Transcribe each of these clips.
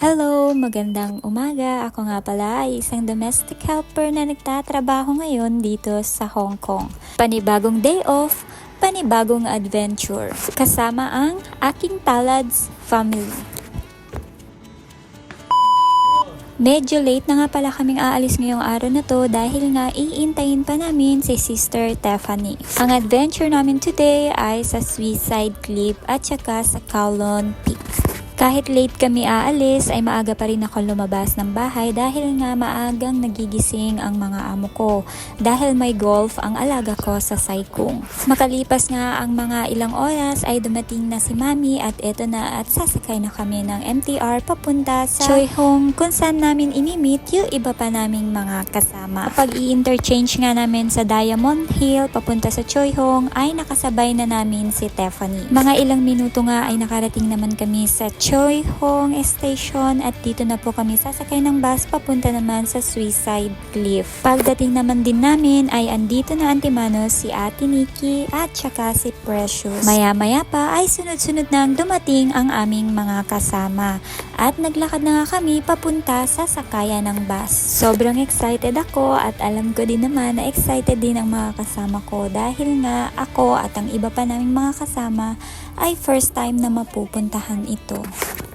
Hello, magandang umaga. Ako nga pala ay isang domestic helper na nagtatrabaho ngayon dito sa Hong Kong. Panibagong day off, panibagong adventure. Kasama ang aking Talads family. Medyo late na nga pala kaming aalis ngayong araw na to dahil nga iintayin pa namin si Sister Tiffany. Ang adventure namin today ay sa Suicide Cliff at saka sa Kowloon Peak. Kahit late kami aalis ay maaga pa rin ako lumabas ng bahay dahil nga maagang nagigising ang mga amo ko dahil may golf ang alaga ko sa Sai Kung. Makalipas nga ang mga ilang oras ay dumating na si Mami at eto na at sasakay na kami ng MTR papunta sa Choi Hong kung saan namin inimit yung iba pa naming mga kasama. Kapag i-interchange nga namin sa Diamond Hill papunta sa Choi Hong ay nakasabay na namin si Tiffany. Mga ilang minuto nga ay nakarating naman kami sa Choi Hong Station at dito na po kami sasakay ng bus papunta naman sa Suicide Cliff. Pagdating naman din namin ay andito na antimano si Ate Nikki at saka si Precious. Maya-maya pa ay sunod-sunod nang dumating ang aming mga kasama at naglakad na nga kami papunta sa sakayan ng bus. Sobrang excited ako at alam ko din naman na excited din ang mga kasama ko dahil nga ako at ang iba pa naming mga kasama ay first time na mapupuntahan ito.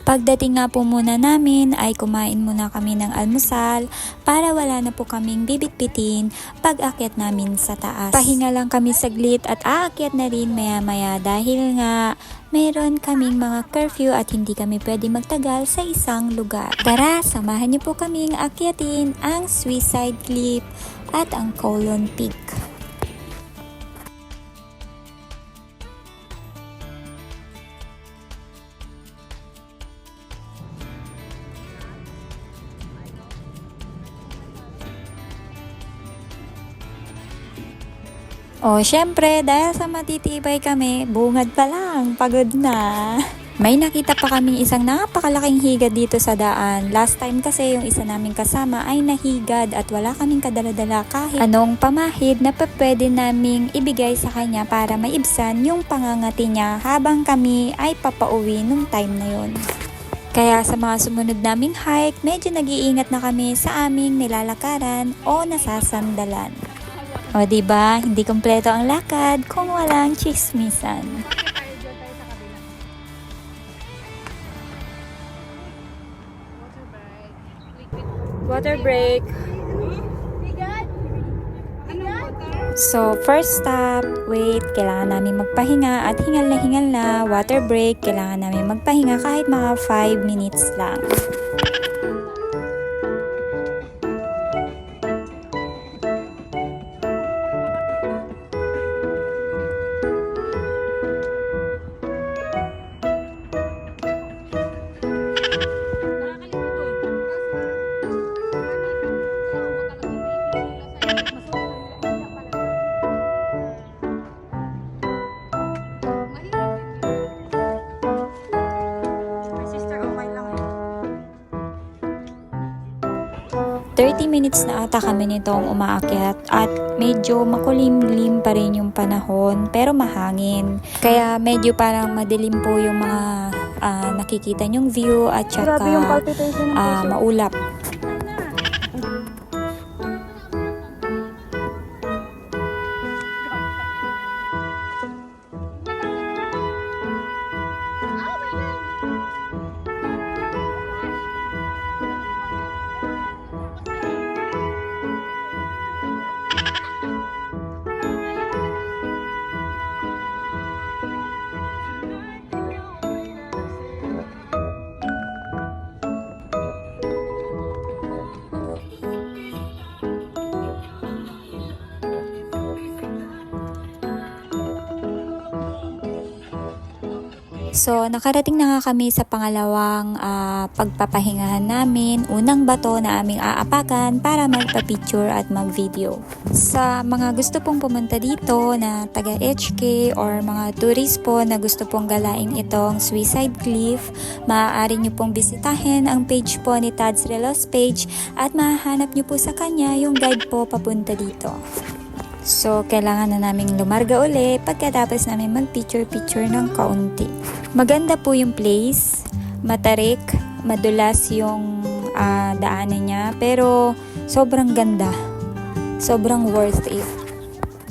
Pagdating nga po muna namin ay kumain muna kami ng almusal para wala na po kaming bibitbitin pag akyat namin sa taas. Pahinga lang kami saglit at aakyat na rin maya-maya dahil nga meron kaming mga curfew at hindi kami pwede magtagal sa isang lugar. Tara, samahan niyo po kaming akyatin ang Suicide Cliff at ang Kowloon Peak. O, syempre, dahil sa matitibay kami, bungad pa lang, pagod na. May nakita pa kaming isang napakalaking higad dito sa daan. Last time kasi yung isa naming kasama ay nahigad at wala kaming kadaladala kahit anong pamahid na pwede naming ibigay sa kanya para maibsan yung pangangati niya habang kami ay papauwi nung time na yun. Kaya sa mga sumunod naming hike, medyo nag-iingat na kami sa aming nilalakaran o nasasandalan. O diba, hindi kompleto ang lakad kung walang chismisan. Water break. So, first stop, wait, kailangan namin magpahinga at hingal na, water break, kailangan namin magpahinga kahit mga 5 minutes lang. $30 minutes na ata kami nitong umaakyat at medyo makulimlim pa rin yung panahon pero mahangin. Kaya medyo parang madilim po yung mga nakikita nyong view at saka maulap. So, nakarating na nga kami sa pangalawang pagpapahingahan namin. Unang bato na aming aapakan para magpa-picture at mag-video. Sa mga gusto pong pumunta dito na taga HK or mga tourist po na gusto pong galain itong Suicide Cliff, maaari nyo pong bisitahin ang page po ni Tads Relos page at mahahanap nyo po sa kanya yung guide po papunta dito. So, kailangan na naming lumarga uli pagkatapos namin mag-picture-picture ng kaunti. Maganda po yung place, matarik, madulas yung daanan niya, pero sobrang ganda. Sobrang worth it.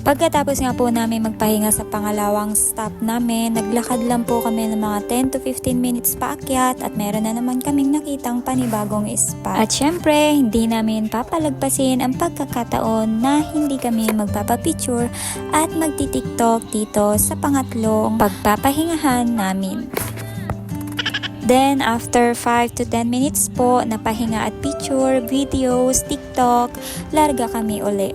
Pagkatapos nga po namin magpahinga sa pangalawang stop namin, naglakad lang po kami ng mga 10 to 15 minutes paakyat at meron na naman kaming nakitang panibagong spot. At syempre, hindi namin papalagpasin ang pagkakataon na hindi kami magpapapicture at magti-tiktok dito sa pangatlong pagpapahingahan namin. Then, after 5 to 10 minutes po, napahinga at picture, videos, TikTok, larga kami uli.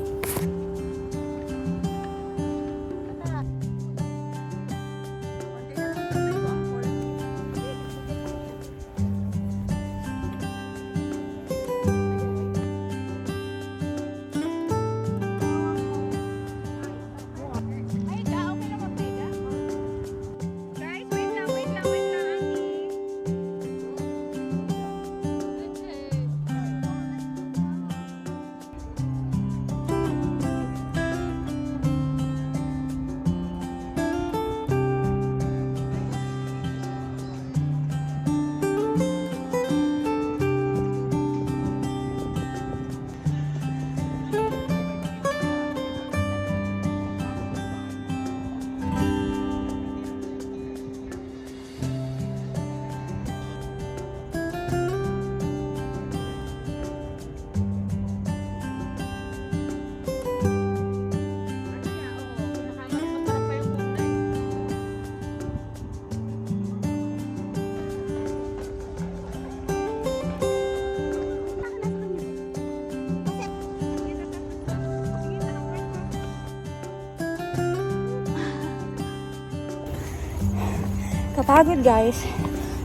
Kapagod guys.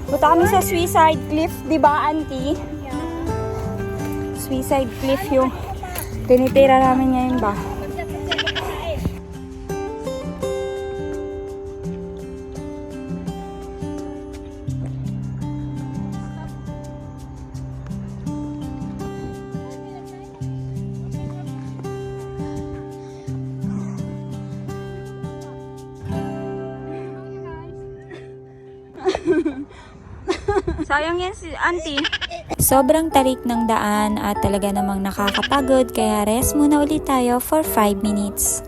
Punta kami sa Suicide Cliff, di ba auntie? Suicide Cliff yung tinitira namin ngayon ba? Sayang yan si auntie. Sobrang tarik ng daan at talaga namang nakakapagod, kaya rest muna ulit tayo for 5 minutes.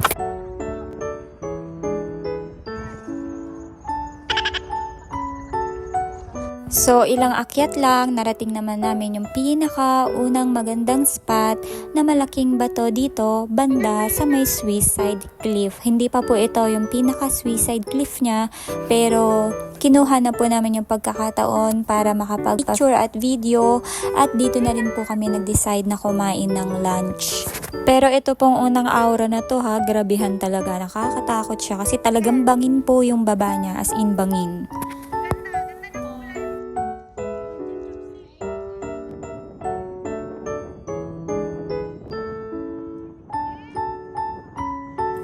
So, ilang akyat lang, narating naman namin yung pinaka-unang magandang spot na malaking bato dito, banda sa may Suicide Cliff. Hindi pa po ito yung pinaka-Suicide Cliff niya, pero kinuha na po namin yung pagkakataon para makapag-picture at video, at dito na rin po kami nag-decide na kumain ng lunch. Pero ito pong unang aura na to ha, grabihan talaga, nakakatakot siya kasi talagang bangin po yung baba niya, as in bangin.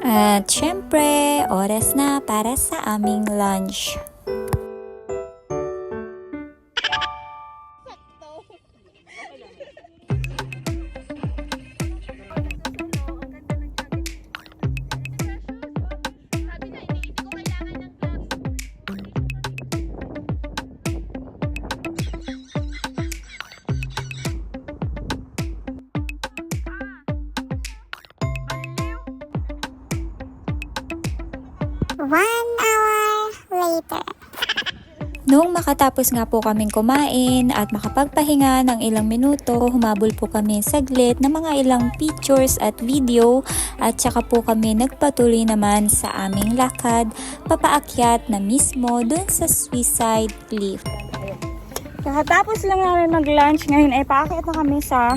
At syempre, oras na para sa aming lunch. Noong makatapos nga po kaming kumain at makapagpahinga ng ilang minuto, humabol po kami saglit ng mga ilang pictures at video, at saka po kami nagpatuloy naman sa aming lakad papaakyat na mismo dun sa Suicide Cliff. Kakatapos lang namin mag-lunch, ngayon ay paakyat na kami sa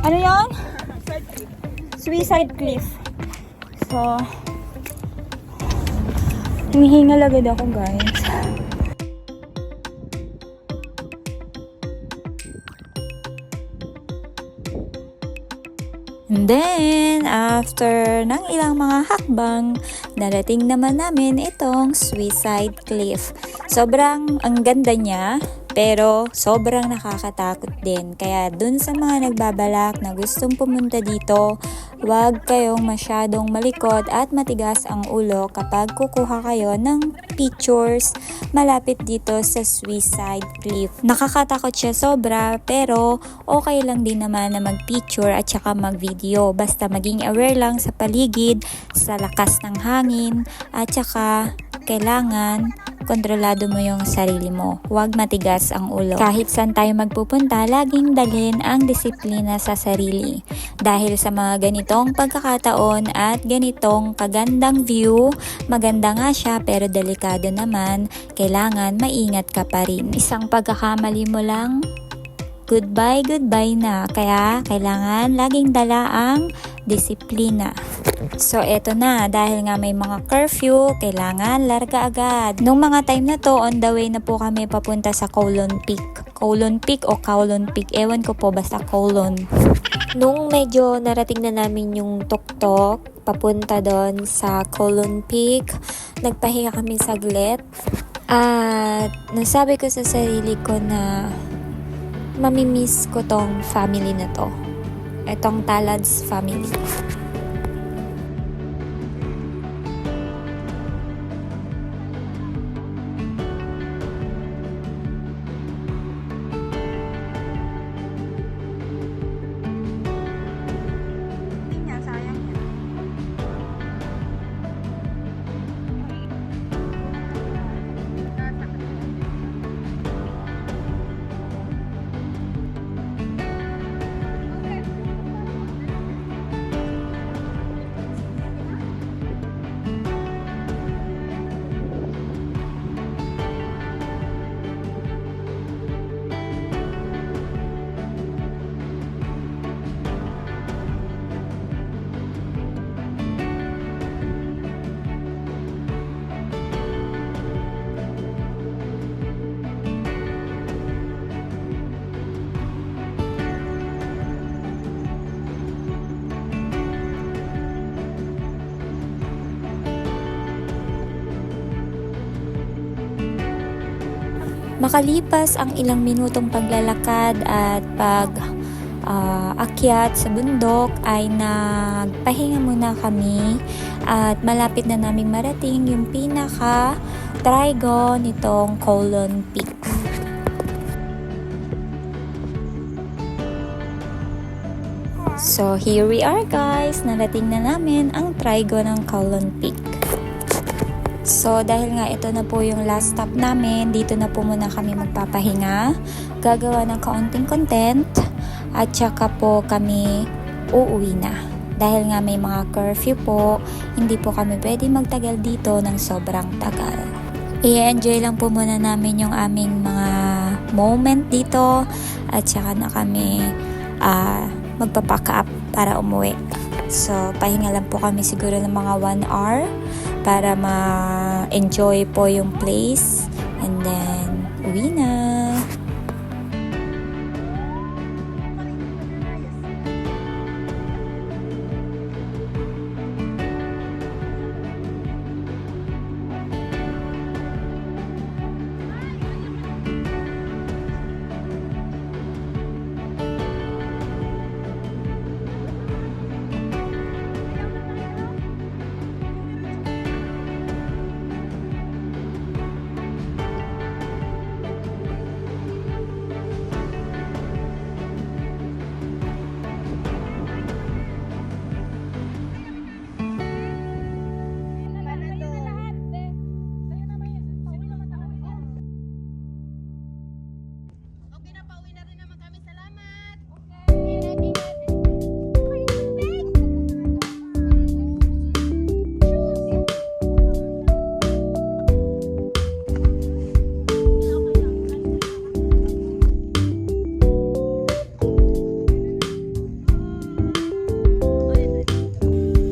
ano yon? Suicide Cliff. So, hinihingal agad ako guys. And then, after ng ilang mga hakbang, narating naman namin itong Suicide Cliff. Sobrang ang ganda niya, Pero sobrang nakakatakot din. Kaya dun sa mga nagbabalak na gustong pumunta dito, huwag kayong masyadong malikot at matigas ang ulo kapag kukuha kayo ng pictures malapit dito sa Suicide Cliff. Nakakatakot siya sobra, pero okay lang din naman na mag-picture at saka mag-video. Basta maging aware lang sa paligid, sa lakas ng hangin, at saka kailangan kontrolado mo yung sarili mo. Huwag matigas ang ulo. Kahit saan tayo magpupunta, laging dalhin ang disiplina sa sarili. Dahil sa mga ganitong pagkakataon at ganitong kagandang view, maganda nga siya pero delikado naman, kailangan maingat ka pa rin. Isang pagkakamali mo lang, goodbye na. Kaya kailangan laging dala ang disiplina. So eto na, dahil nga may mga curfew, kailangan larga agad. Nung mga time na to, on the way na po kami papunta sa Kowloon Peak. Kowloon Peak o Kowloon Peak, ewan ko po, basta Kowloon. Nung medyo narating na namin yung tuktok, papunta doon sa Kowloon Peak, nagpahinga kami saglit. At nasabi ko sa sarili ko na mamimiss ko tong family na to. Itong Talads family. Makalipas ang ilang minutong paglalakad at akyat sa bundok ay nagpahinga muna kami at malapit na naming marating yung pinaka trigo nitong Kowloon Peak. So here we are guys, narating na namin ang trigo ng Kowloon Peak. So, dahil nga ito na po yung last stop namin, dito na po muna kami magpapahinga, gagawa ng kaunting content, at saka po kami uuwi na. Dahil nga may mga curfew po, hindi po kami pwede magtagal dito ng sobrang tagal. I-enjoy lang po muna namin yung aming mga moment dito, at saka na kami magpapack up para umuwi. So, pahinga lang po kami siguro ng mga 1 hour para ma-enjoy po yung place. And then, uwi na.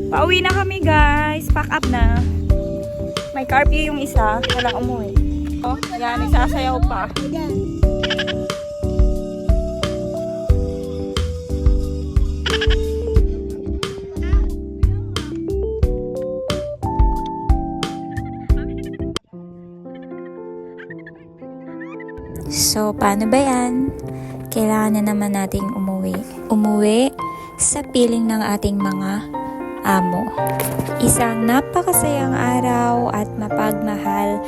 Pauwi na kami guys. Pack up na. May curfew yung isa. Walang umuwi. Oh, yan. Nagsasayaw pa. So, paano ba yan? Kailangan na naman nating umuwi. Umuwi sa piling ng ating mga amo. Isang napakasayang araw at mapagmahal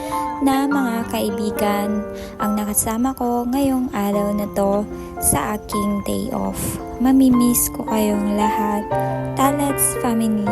na mga kaibigan ang nakasama ko ngayong araw na to sa aking day off. Mamimiss ko kayong lahat. Talats family.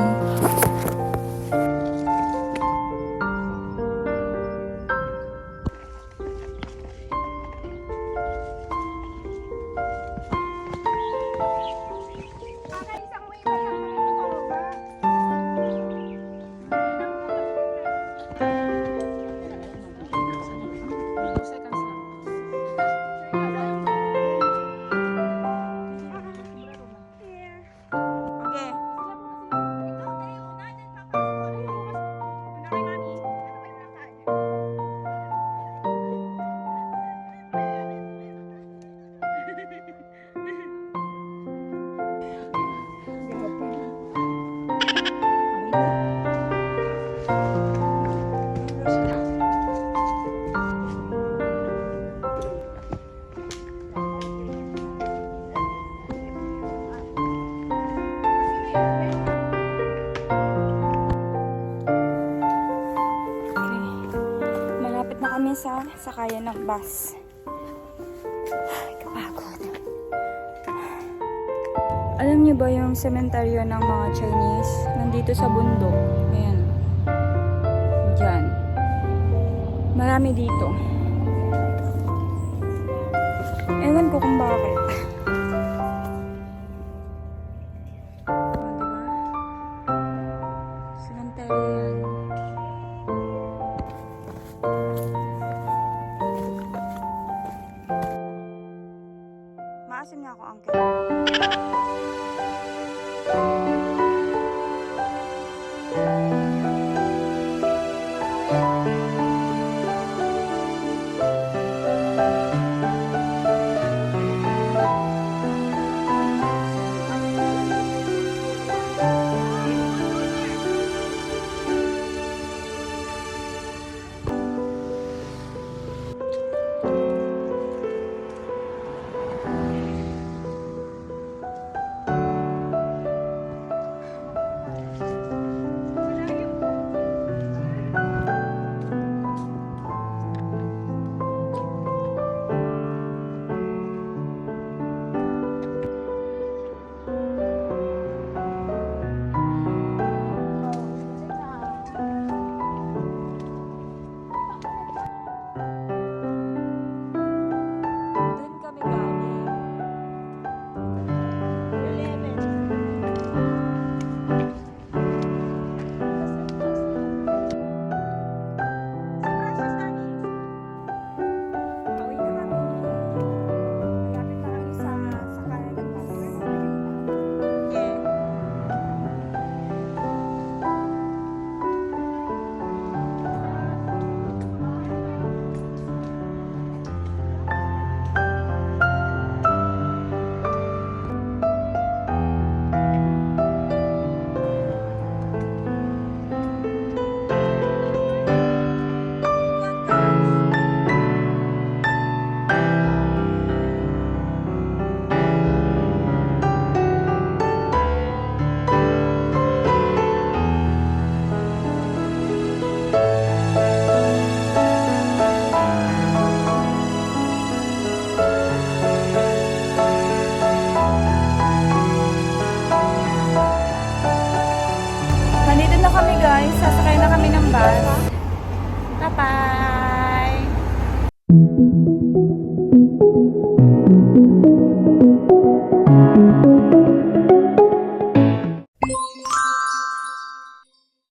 Malapit na kami sa sakayan ng bus. Ay, kapagod. Alam niyo ba yung sementeryo ng mga Chinese? Nandito sa bundok. Ayan. Diyan. Marami dito. Ewan ko kung bakit. Diba? Sementeryo yan. Maasim nga ako, uncle. Doon kami galing. 11. Pauwi na kami. Malapit na kami sa sakayan ng bus. Okay. Nandito na kami guys. Sasakay na kami ng bus. Bye-bye!